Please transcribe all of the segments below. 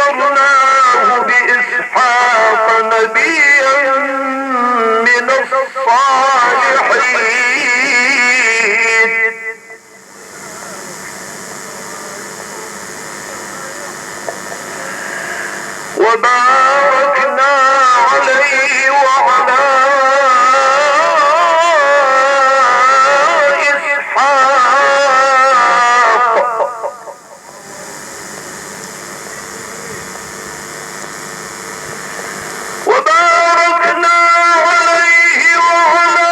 وبشرناه بإسحاق نبيا من الصالحين وباركنا عليه وعلى إسحاق وباركنا عليه وعلى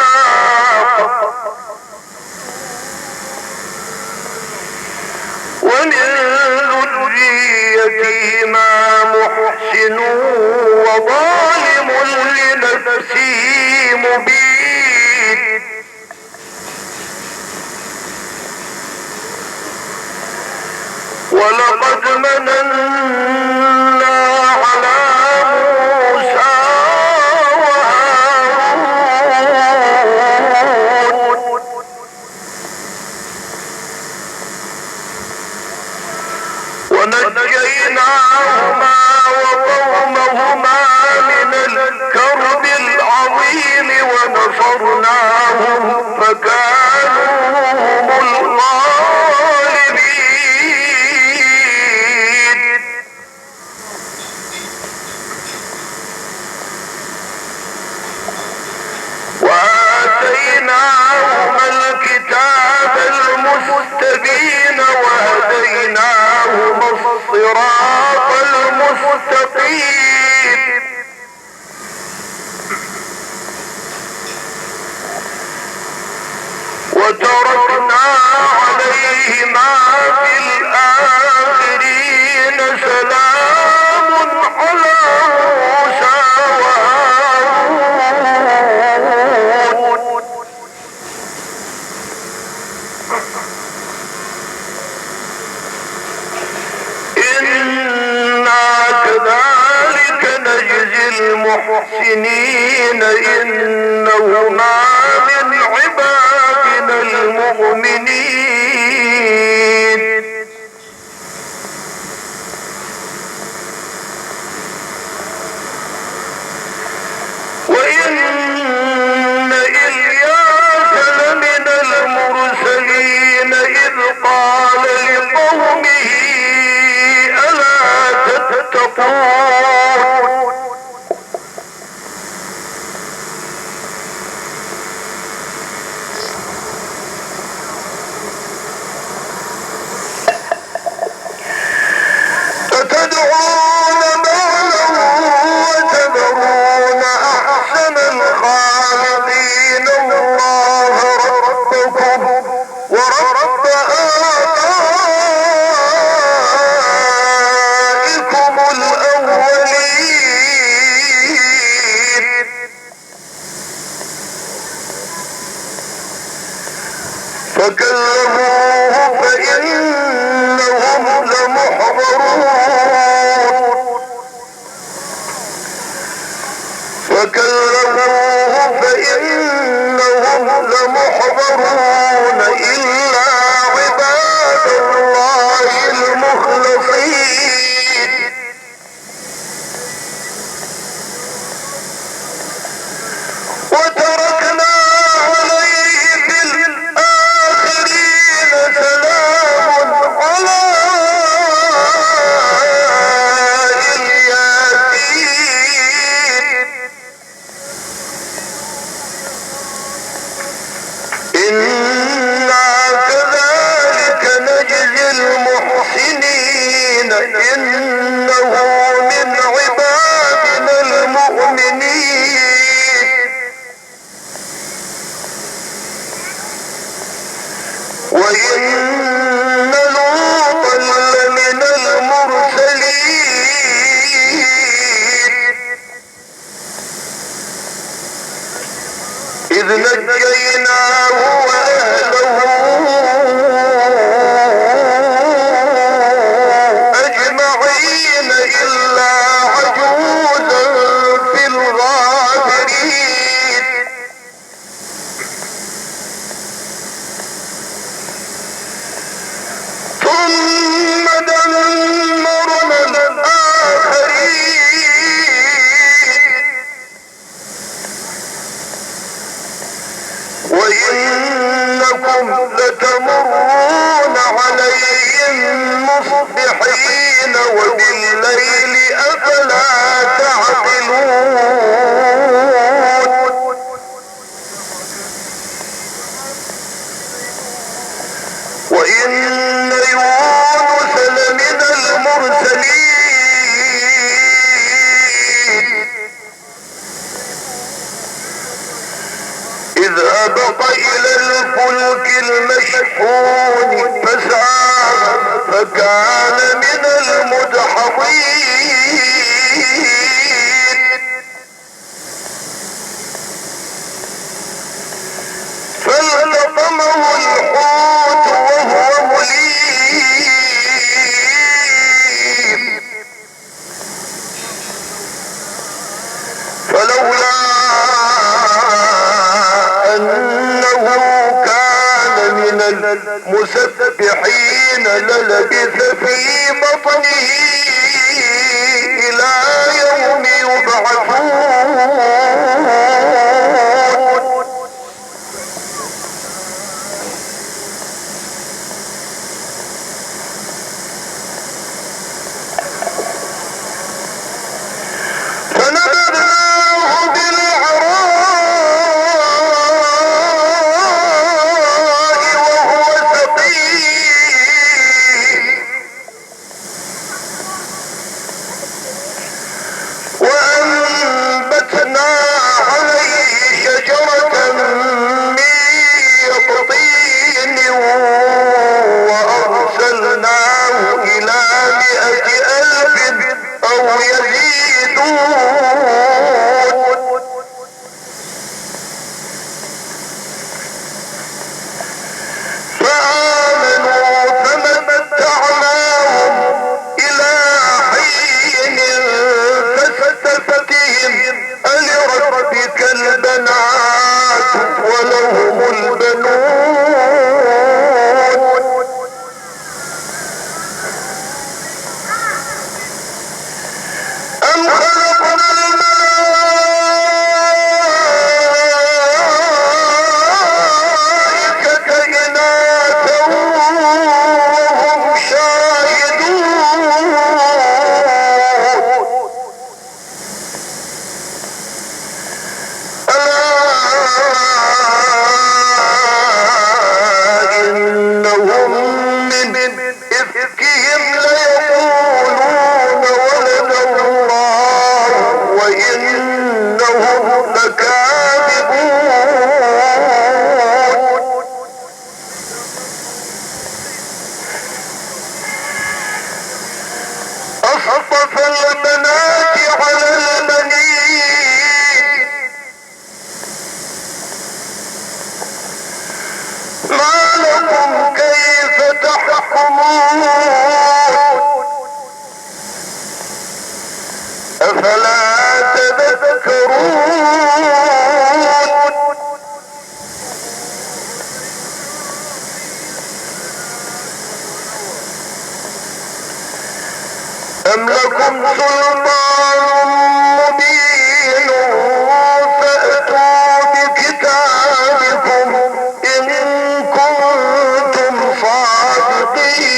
إسحاق ومن ذريتهما محسن وظالم لنفسه مبين ولقد مننا على موسى وهارون ونجيناهما وقومهما من الكرب العظيم ونصرناهم فكانوا هم الغالبين وآتيناهما الكتاب المستبين وهديناهما الصراط المستقيم وتركنا عليهما في الآخرين سلام على موسى وهارون إنا كذلك نجزي المحسنين إنهما من عبادنا المؤمنين وإن إياد لمن المرسلين إذ قال لقومه ألا تتقون تدعون بعلا وتذرون أحسن الخالقين الله ربكم ورب آبائكم الأولين فكذبوه فإنهم لمحضرون إلا عباد الله المخلصين وتركنا عليه في الآخرين سلام على إنا كذلك نجزي المحسنين إنه من عبادنا المؤمنين وإن لوطا لمن المرسلين إذ نجيناه وأهله أجمعين إلا عجوزا في الغابرين وإنكم لتمرون عليهم مصبحين وبالليل أفلا تعقلون وإن يونس لمن المرسلين إذ أبق إلى الفلك المشحون فساهم فكان من المدحضين فالتقمه الحوت وهو مليم فلولا أنه كان من المسبحين للبث في بطنه إلى يوم يبعثون فنبذناه بالعراء وهو سقيم وأنبتنا عليه شجرة من يقطين وأرسلناه إلى 100,000 أو يزيدون فآمنوا فمتعناهم إلى حين فاستفتهم ألربك البنات ولهم البنون أم خلقنا الملائكة إناثا وهم شاهدون ألا إنهم من إفكهم ليقولون ولد الله وإنهم لكاذبون أصطفى البنات على البنين ما لكم كيف تحكمون أفلا تذكرون أم لكم سلطان مبين فأتوا بكتابكم إن كنتم صادقين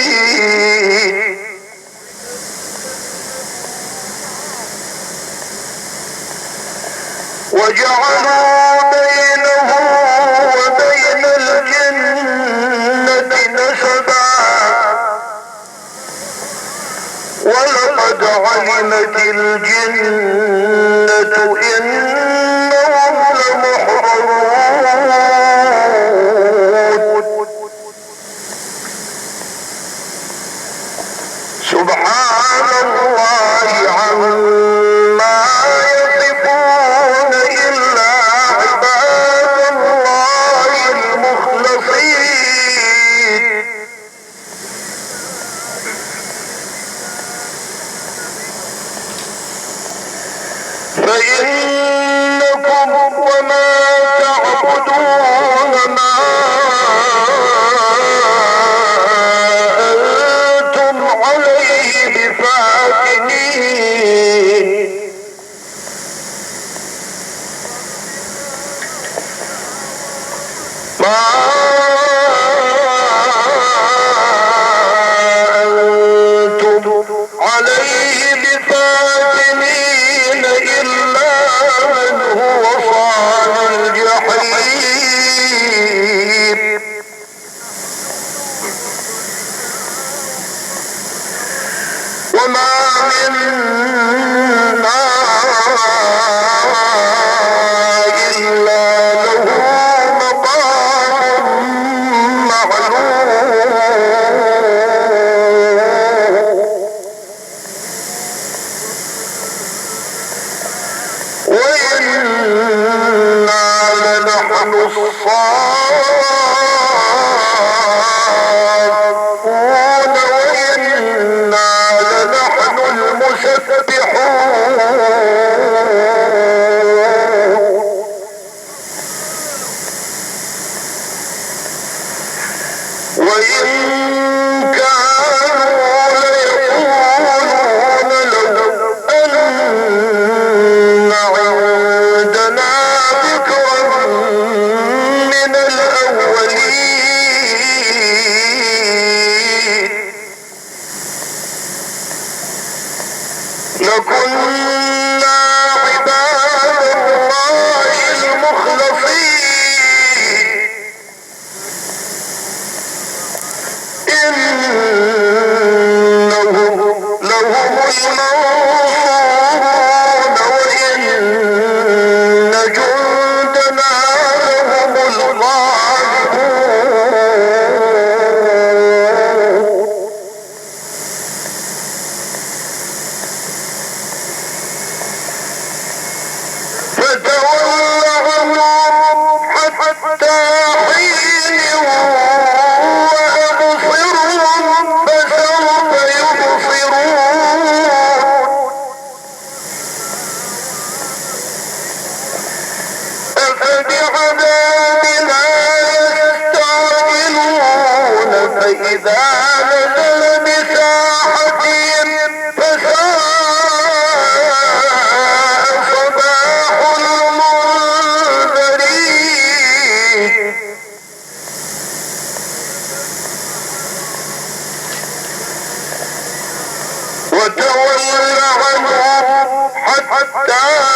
وجعلوا بينه وبين الجنة نسبا ولقد علمت الجنة إنهم لمحضرون سبحان الله عما يصفون إلا عباد الله المخلصين فإنكم وما تعبدون ما أنتم عليه بفاتنين وتول عنهم حتى